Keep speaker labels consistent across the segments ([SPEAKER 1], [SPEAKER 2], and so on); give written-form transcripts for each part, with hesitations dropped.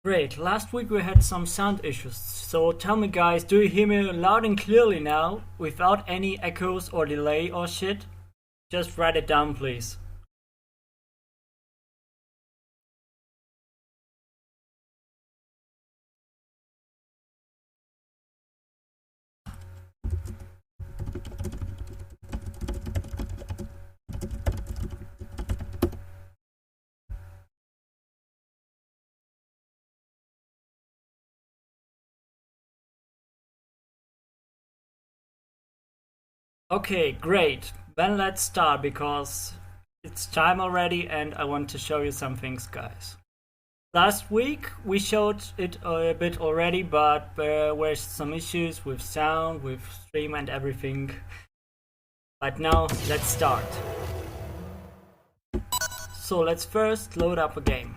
[SPEAKER 1] Great, last week we had some sound issues, so tell me guys, do you hear me loud and clearly now, without any echoes or delay or shit? Just write it down please. Okay, great. Then let's start because it's time already and I want to show you some things, guys. Last week we showed it a bit already, but there were some issues with sound, with stream and everything. But now let's start. So let's first load up a game.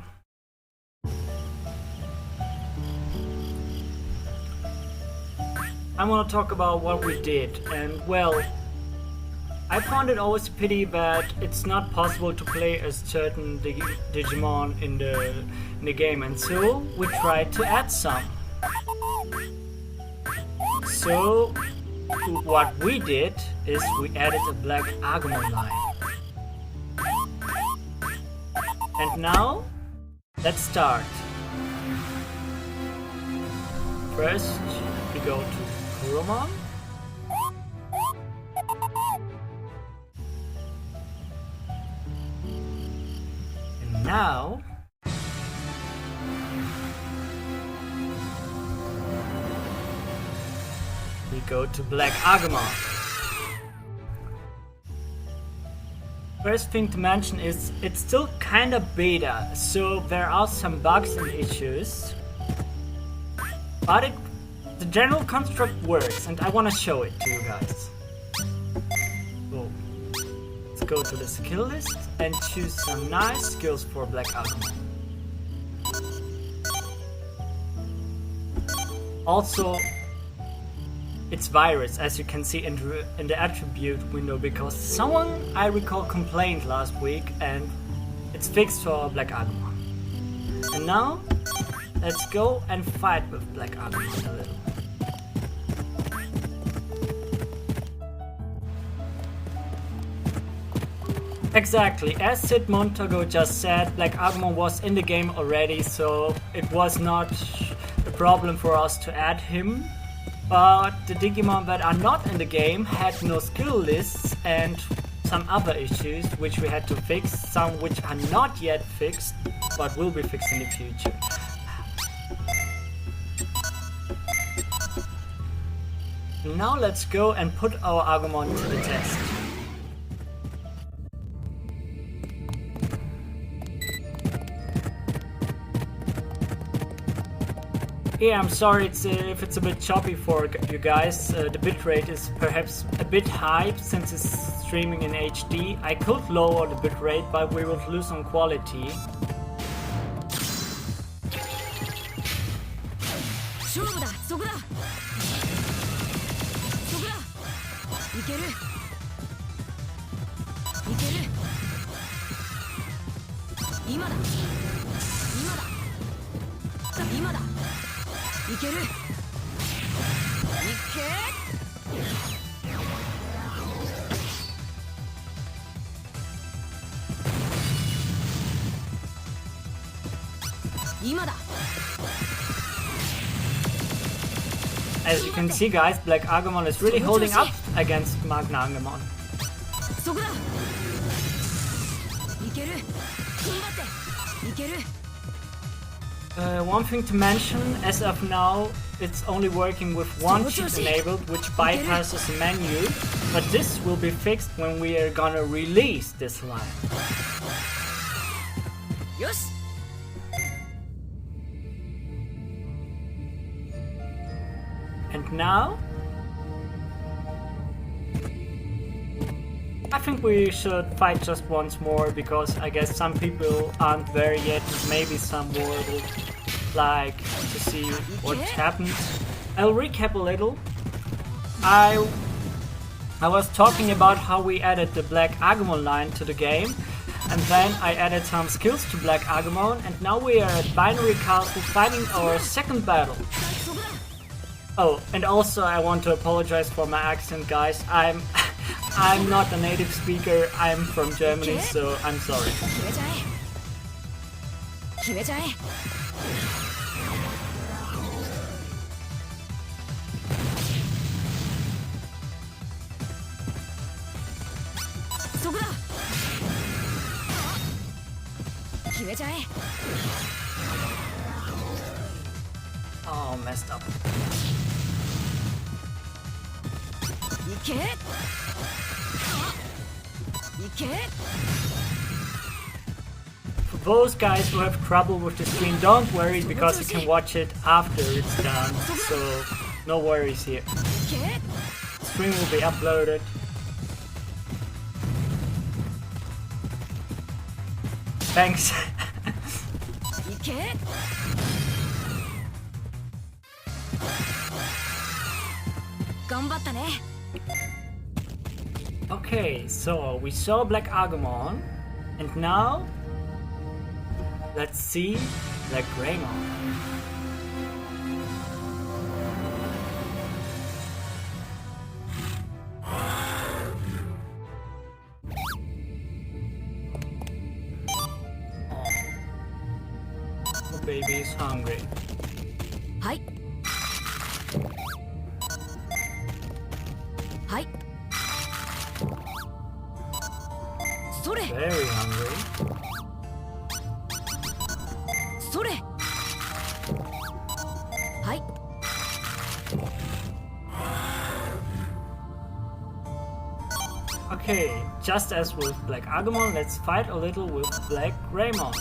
[SPEAKER 1] I want to talk about what we did, and well, I found it always a pity that it's not possible to play a certain Digimon in the game, and so we tried to add some. So what we did is we added a black Agumon line. And now let's start. First we go to Greymon. And now we go to Black Agumon. First thing to mention is it's still kinda beta, so there are some bugs and issues, but the general construct works and I wanna show it to you guys. So let's go to the skill list and choose some nice skills for Black Agumon. Also, it's virus, as you can see in the attribute window, because someone I recall complained last week and it's fixed for Black Agumon. And now let's go and fight with Black Agumon a little. Exactly, as Sid Montago just said, Black Agumon was in the game already, so it was not a problem for us to add him. But the Digimon that are not in the game had no skill lists and some other issues which we had to fix, some which are not yet fixed, but will be fixed in the future. Now let's go and put our Agumon to the test. Yeah, I'm sorry if it's a bit choppy for you guys. The bitrate is perhaps a bit high since it's streaming in HD. I could lower the bitrate, but we would lose on quality. As you can see, guys, Black Agumon is really holding up against Magna Agumon. One thing to mention, as of now, it's only working with one cheat enabled, which bypasses the menu, but this will be fixed when we are gonna release this line. Yes. And now I think we should fight just once more, because I guess some people aren't there yet. Maybe some more would like to see what happened. I'll recap a little. I was talking about how we added the Black Agumon line to the game, And then I added some skills to Black Agumon, and now we are at Binary Castle fighting our second battle. Oh, and also I want to apologize for my accent, guys. I'm not a native speaker. I'm from Germany, so I'm sorry. Oh, messed up. For those guys who have trouble with the screen, don't worry, because you can watch it after it's done, so no worries here. The stream will be uploaded. Thanks. Okay, so we saw Black Agumon, and now let's see Black Greymon. The baby is hungry.
[SPEAKER 2] Hi. Hi.
[SPEAKER 1] Very hungry.
[SPEAKER 2] Hi.
[SPEAKER 1] Okay, just as with Black Agumon, let's fight a little with Black Greymon.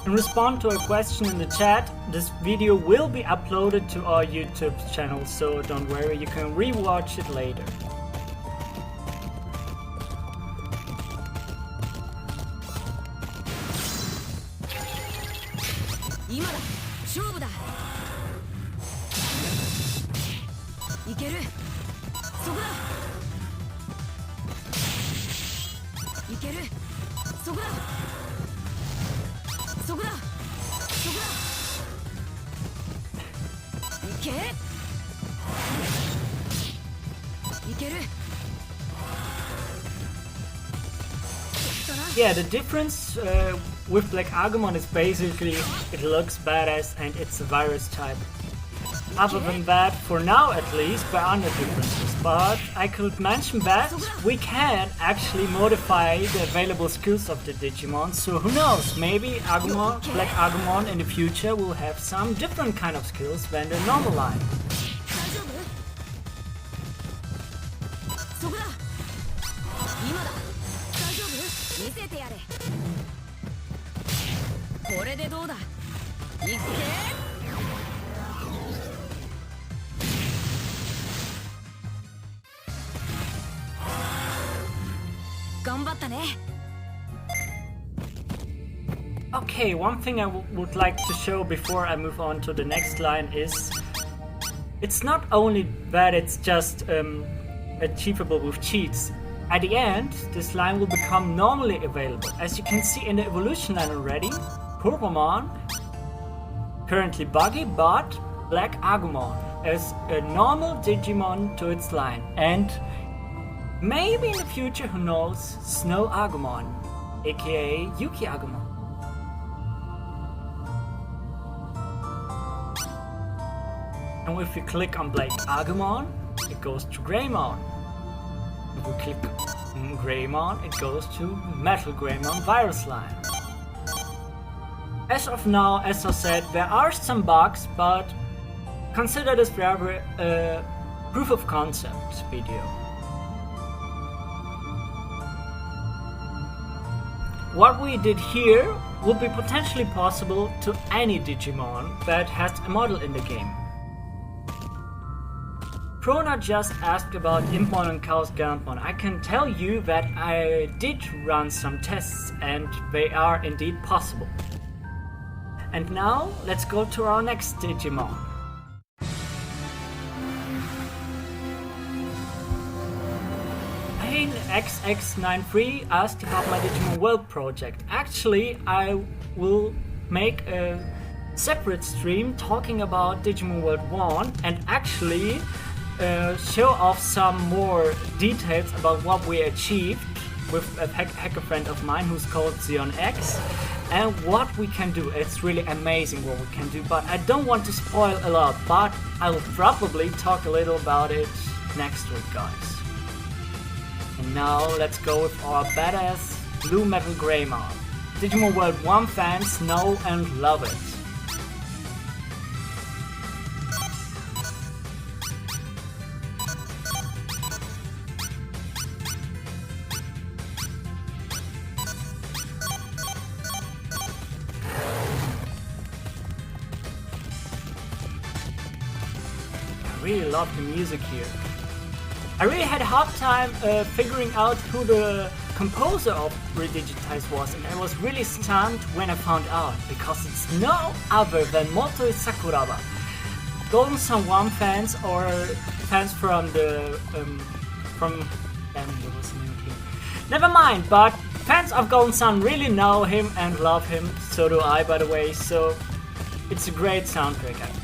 [SPEAKER 1] In response to a question in the chat, this video will be uploaded to our YouTube channel, so don't worry, you can rewatch it later. Yeah, the difference with Black Agumon is basically it looks badass and it's a virus type. Other than that, for now at least, there are no differences. But I could mention that we can actually modify the available skills of the Digimon, so who knows, maybe Agumon, Black Agumon in the future will have some different kind of skills than the normal line. Okay, one thing I would like to show before I move on to the next line is it's not only that it's just achievable with cheats. At the end, this line will become normally available. As you can see in the evolution line already, Purplemon, currently buggy, but Black Agumon as a normal Digimon to its line. And maybe in the future, who knows, Snow Agumon, aka Yuki Agumon. And if we click on Black Agumon, it goes to Greymon. If we click on Greymon, it goes to Metal Greymon virus line. As of now, as I said, there are some bugs, but consider this rather a proof of concept video. What we did here would be potentially possible to any Digimon that has a model in the game. Prona just asked about Impmon and Chaos Gantmon. I can tell you that I did run some tests and they are indeed possible. And now let's go to our next Digimon. Pain XX93 asked about my Digimon World project. Actually, I will make a separate stream talking about Digimon World 1 and actually show off some more details about what we achieved with a hacker friend of mine who's called XionX and what we can do. It's really amazing what we can do, but I don't want to spoil a lot, but I'll probably talk a little about it next week, guys. And now let's go with our badass Blue Metal Greymon. Digimon World 1 fans know and love it. I really love the music here. I really had a hard time figuring out who the composer of Redigitize was, and I was really stunned when I found out, because it's no other than Motoi Sakuraba. Golden Sun 1 fans or fans from the there was a name here. Never mind, but fans of Golden Sun really know him and love him. So do I, by the way. So it's a great soundtrack, I think.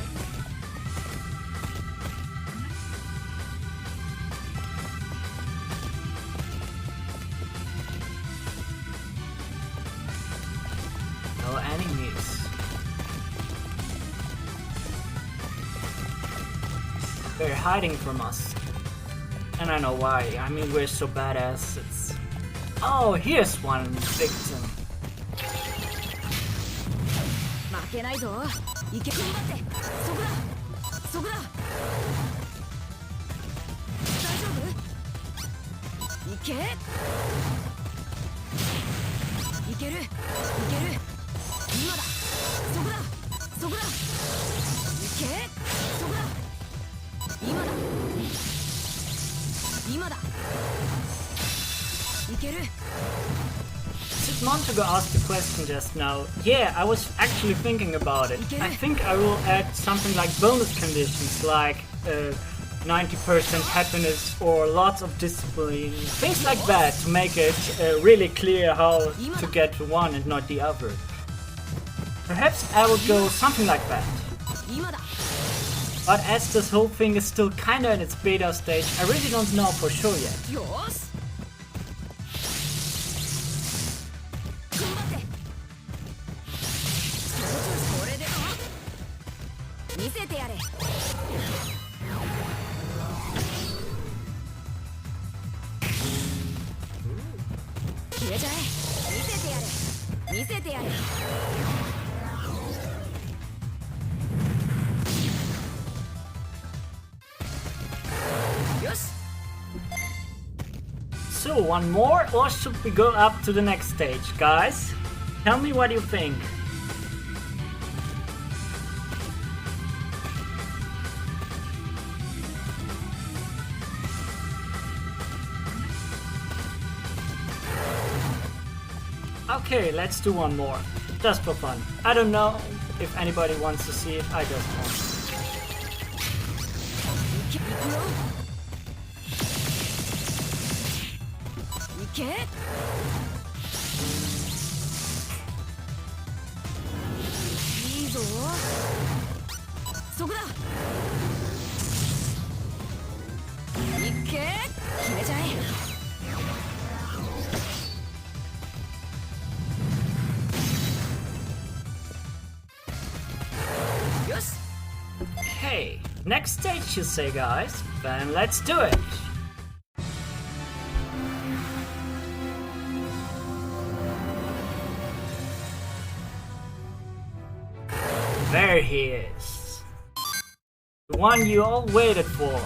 [SPEAKER 1] No enemies. They're hiding from us. And I know why. I mean, we're so badass. It's... Oh, here's one victim.
[SPEAKER 2] 負けないぞ。いけ。頑張って。そこだ。そこだ。大丈夫？いけ。いける。いける。今だ。そこだ。そこだ。いけ。そこだ。今だ。今だ。いける。
[SPEAKER 1] Sid Montagu asked the question just now. Yeah, I was actually thinking about it. I think I will add something like bonus conditions, like 90% happiness or lots of discipline, things like that, to make it really clear how to get one and not the other. Perhaps I will go something like that. But as this whole thing is still kinda in its beta stage, I really don't know for sure yet.
[SPEAKER 2] 見せてやれ。消えちゃえ。見せてやれ。見せてやれ。よし。
[SPEAKER 1] So, one more, or should we go up to the next stage, guys? Tell me what you think. Okay, let's do one more. Just for fun. I don't know if anybody wants to see it, I just want. Okay, next stage you say, guys. Then let's do it. There he is. The one you all waited for.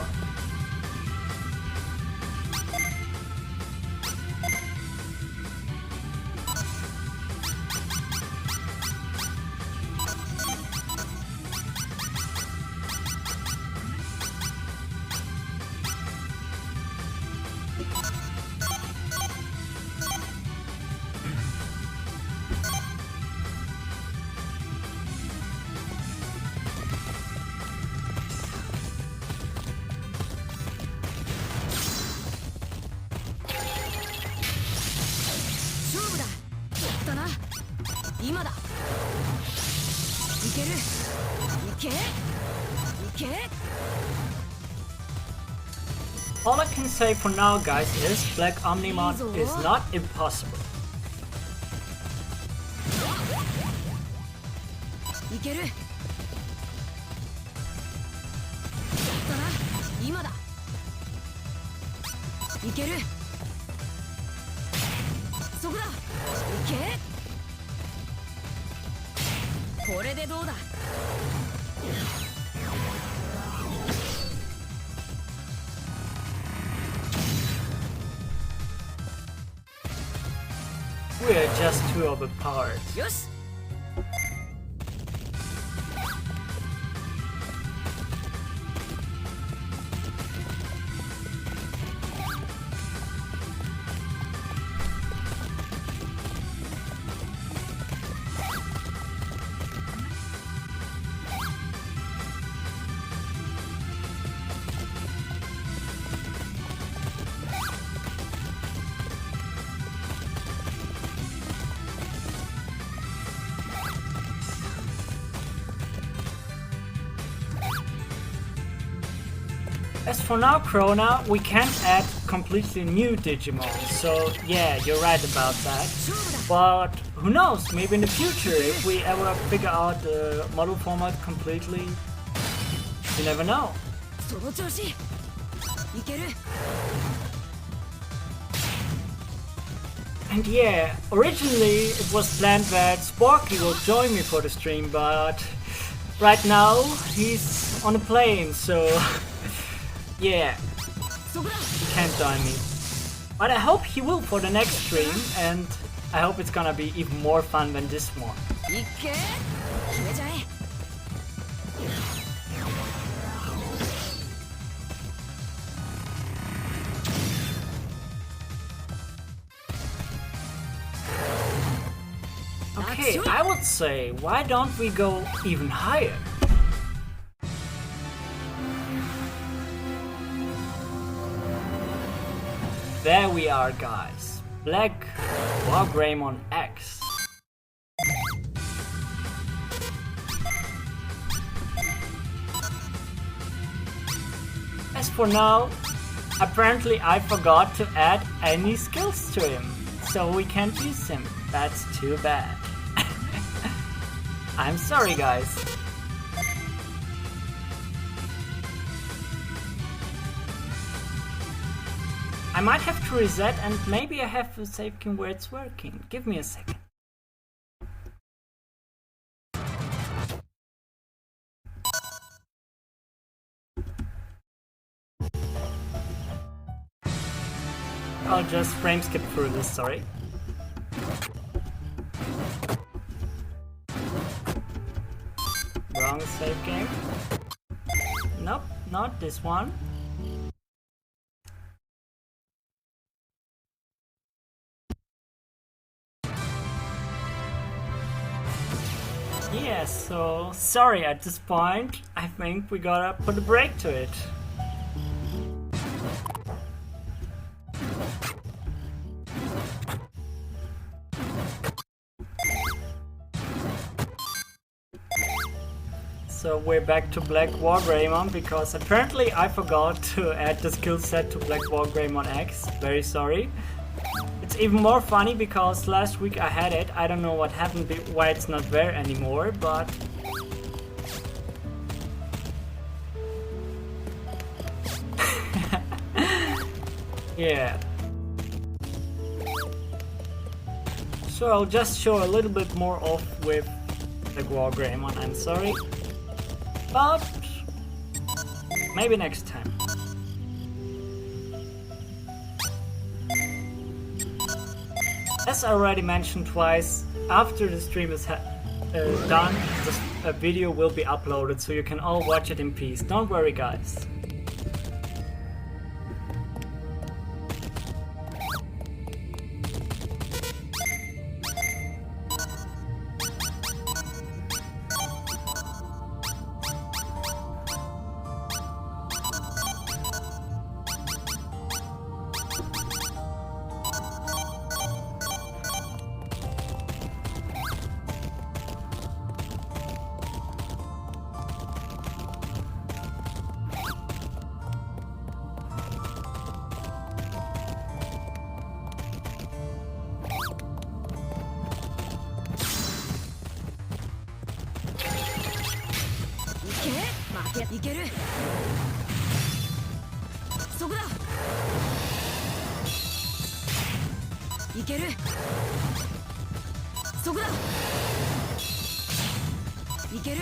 [SPEAKER 1] All I can say for now, guys, is Black Omnimon is not impossible.
[SPEAKER 2] いける。やったな。今だ。いける。そこだ。いけ。これでどうだ。
[SPEAKER 1] We are just too overpowered.
[SPEAKER 2] よし。
[SPEAKER 1] As for now, Krona, we can't add completely new Digimon, so yeah, you're right about that. But who knows, maybe in the future, if we ever figure out the model format completely, you never know.
[SPEAKER 2] その調子。いける。
[SPEAKER 1] And yeah, originally it was planned that Sporky will join me for the stream, but right now he's on a plane, so yeah, he can't join me. But I hope he will for the next stream, and I hope it's gonna be even more fun than this one.
[SPEAKER 2] いけ。決めちゃえ。
[SPEAKER 1] Okay, I would say, why don't we go even higher? There we are, guys. Black Greymon X. As for now, apparently I forgot to add any skills to him, so we can't use him. That's too bad. I'm sorry, guys. I might have to reset, and maybe I have to save game where it's working. Give me a second. I'll just frame skip through this, sorry. Wrong save game. Nope, not this one. Yeah, so sorry at this point. I think we gotta put a break to it. So we're back to Black Greymon because apparently I forgot to add the skill set to Black Greymon X. Very sorry. It's even more funny because last week I had it. I don't know what happened, why it's not there anymore, but... yeah. So I'll just show a little bit more off with the Greymon, I'm sorry. But maybe next time. As I already mentioned twice, after the stream is done, the video will be uploaded so you can all watch it in peace. Don't worry, guys.
[SPEAKER 2] 負けいけるそこだいけるそこだいけるい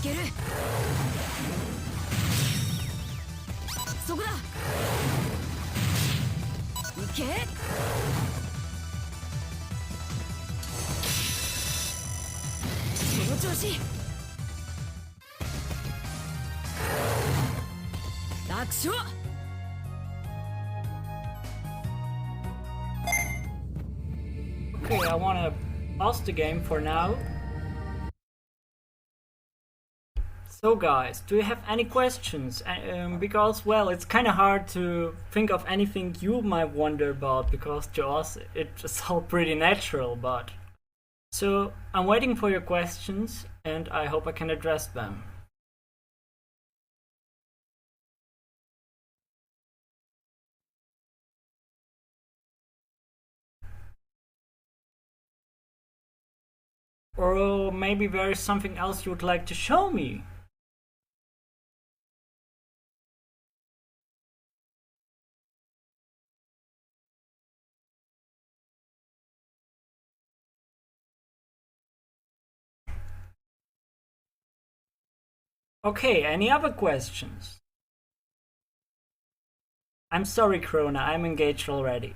[SPEAKER 2] けるそこだいけその調子楽勝
[SPEAKER 1] Okay, I wanna pause the game for now. So guys, do you have any questions? Because, well, it's kind of hard to think of anything you might wonder about, because to us it's all pretty natural, but... So, I'm waiting for your questions, and I hope I can address them. Or maybe there is something else you would like to show me. Okay, any other questions? I'm sorry, Krona, I'm engaged already.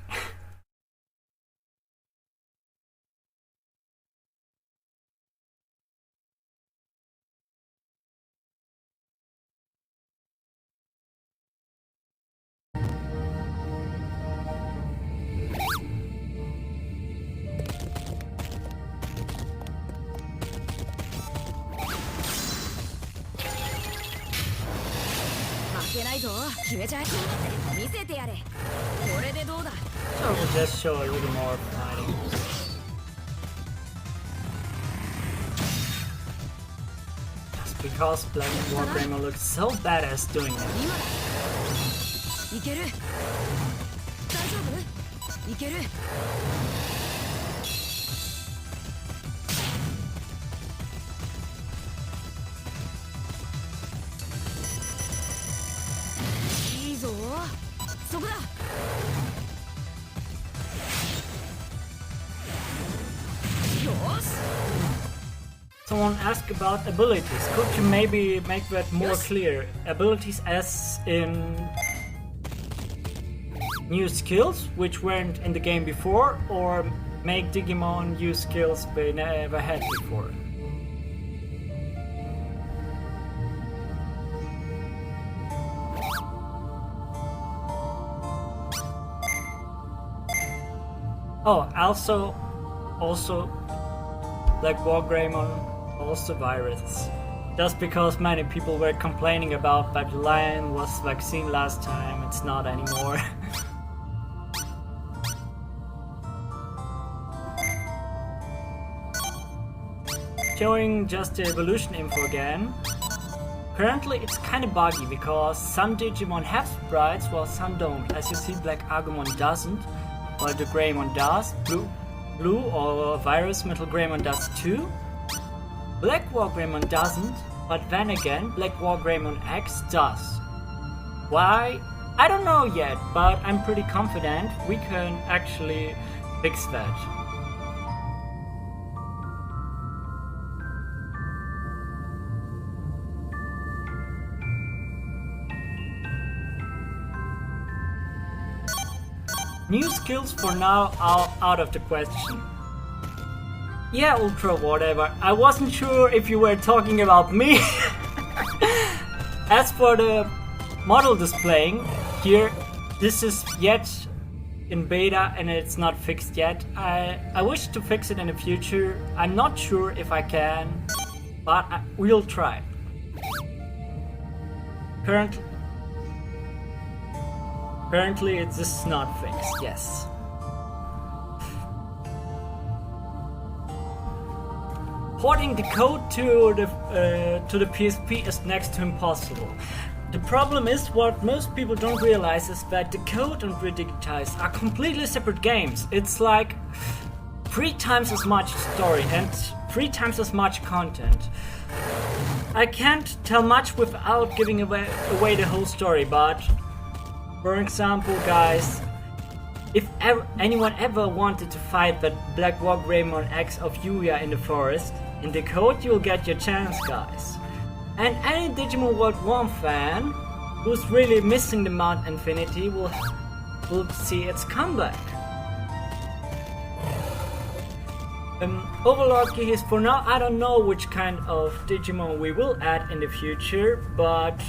[SPEAKER 1] So we'll just show a little more fighting. Just because Black Wargreymon looks so badass doing it. Someone asked about abilities. Could you maybe make that more clear? Abilities as in new skills which weren't in the game before, or make Digimon use skills they never had before? Oh, also like Wargreymon, also virus. Just because many people were complaining about that the lion was vaccine last time, it's not anymore. Showing just the evolution info again. Currently it's kinda buggy because some Digimon have sprites while some don't. As you see, Black Agumon doesn't, while the Greymon does. Blue or Virus Metal Greymon does too. Black Wargreymon doesn't, but then again Black Wargreymon X does. Why? I don't know yet, but I'm pretty confident we can actually fix that. New skills for now are out of the question. Yeah, Ultra, whatever. I wasn't sure if you were talking about me. As for the model displaying, here, this is yet in beta and it's not fixed yet. I wish to fix it in the future. I'm not sure if I can, but we'll try. Currently, it's just not fixed, yes. Porting the code to the PSP is next to impossible. The problem is, what most people don't realize is that the code and Redigitize are completely separate games. It's like 3 times as much story and 3 times as much content. I can't tell much without giving away the whole story, but for example, guys, if anyone ever wanted to fight that Black War Greymon X of Yuya in the forest, in the code you'll get your chance, guys. And any Digimon World 1 fan who's really missing the Mount Infinity will see its comeback. Overlord is for now, I don't know which kind of Digimon we will add in the future, but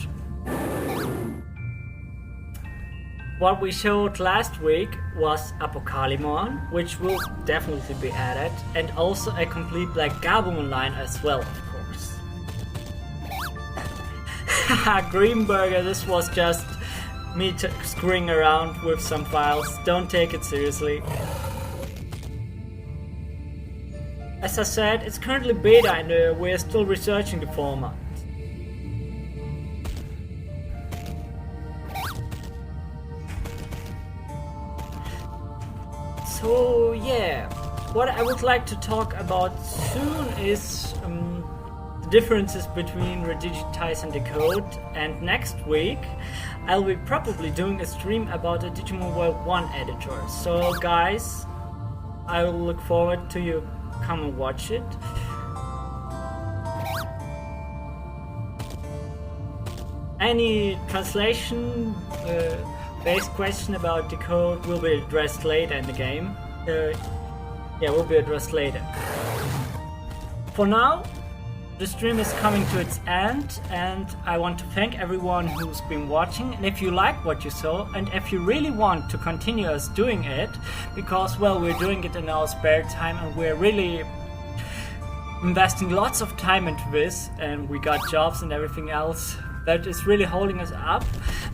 [SPEAKER 1] what we showed last week was Apocalypse, which will definitely be added, and also a complete Black Agumon line as well, of course. Haha, Greenberger, this was just me screwing around with some files, don't take it seriously. As I said, it's currently beta and we're still researching the format. So yeah, what I would like to talk about soon is the differences between Redigitize and Decode, and next week I'll be probably doing a stream about the Digimon World 1 editor. So guys, I will look forward to you come and watch it. Any translation based question about Decode will be addressed later in the game. Yeah, will be addressed later. For now, the stream is coming to its end, and I want to thank everyone who's been watching. And if you like what you saw, and if you really want to continue us doing it, because well, we're doing it in our spare time and we're really investing lots of time into this, and we got jobs and everything else that is really holding us up.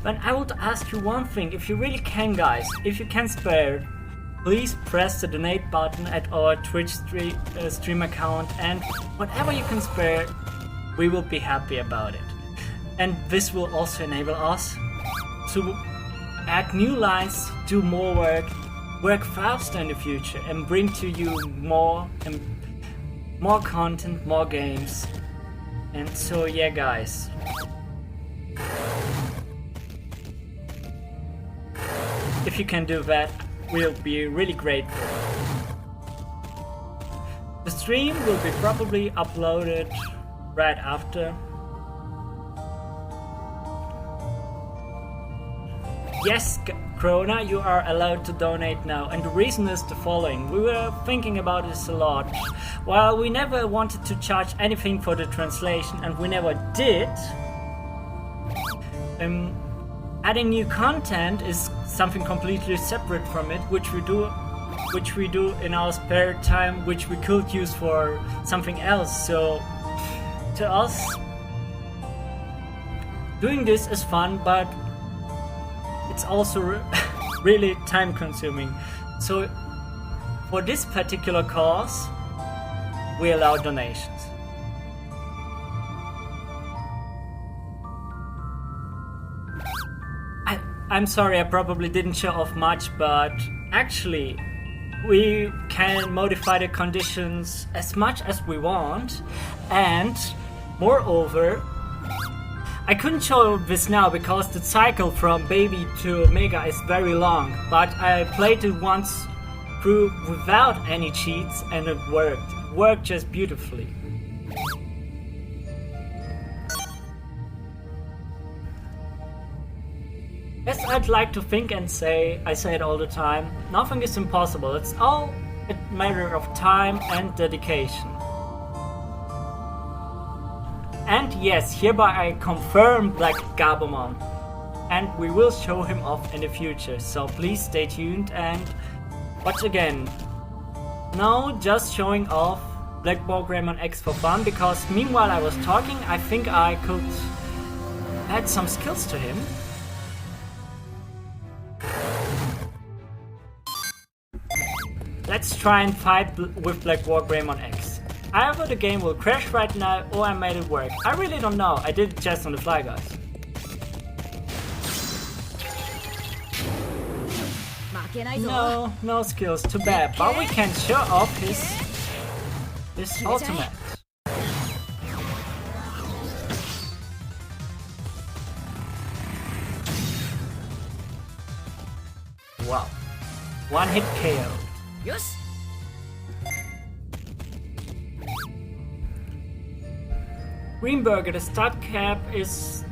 [SPEAKER 1] But I would ask you one thing, if you really can, guys, if you can spare, please press the donate button at our Twitch stream account, and whatever you can spare, we will be happy about it. And this will also enable us to add new lines, do more work faster in the future, and bring to you more content, more games. And so yeah, guys. If you can do that, we'll be really grateful. The stream will be probably uploaded right after. Yes, Krona, you are allowed to donate now, and the reason is the following. We were thinking about this a lot. While we never wanted to charge anything for the translation, and we never did, adding new content is something completely separate from it, which we do in our spare time, which we could use for something else. So to us, doing this is fun, but it's also really time consuming. So for this particular cause, we allow donations. I'm sorry, I probably didn't show off much, but actually we can modify the conditions as much as we want, and moreover, I couldn't show this now because the cycle from baby to mega is very long, but I played it once through without any cheats and it worked. It worked just beautifully. Yes, I'd like to think and say, I say it all the time, nothing is impossible. It's all a matter of time and dedication. And yes, hereby I confirm Black Agumon, and we will show him off in the future, so please stay tuned and watch again. No, just showing off Black Greymon X for fun, because meanwhile I was talking, I think I could add some skills to him. Let's try and fight with Black Greymon X. Either the game will crash right now or I made it work. I really don't know, I did it just on the fly, guys. No skills, too bad, but we can show off his ultimate. Wow. One hit KO.
[SPEAKER 2] よし
[SPEAKER 1] Greenberger, the stat cap is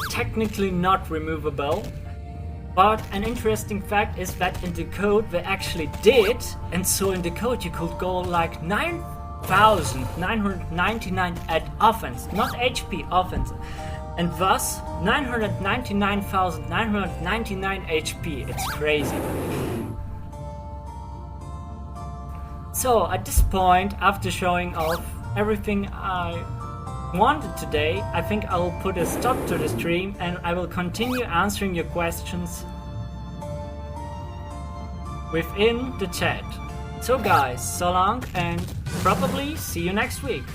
[SPEAKER 1] technically not removable, but an interesting fact is that in the code they actually did, and so in the code you could go like 9,999 at offense, not HP, offense, and thus 999,999 HP. It's crazy. So at this point, after showing off everything I wanted today, I think I will put a stop to the stream and I will continue answering your questions within the chat. So guys, so long and probably see you next week.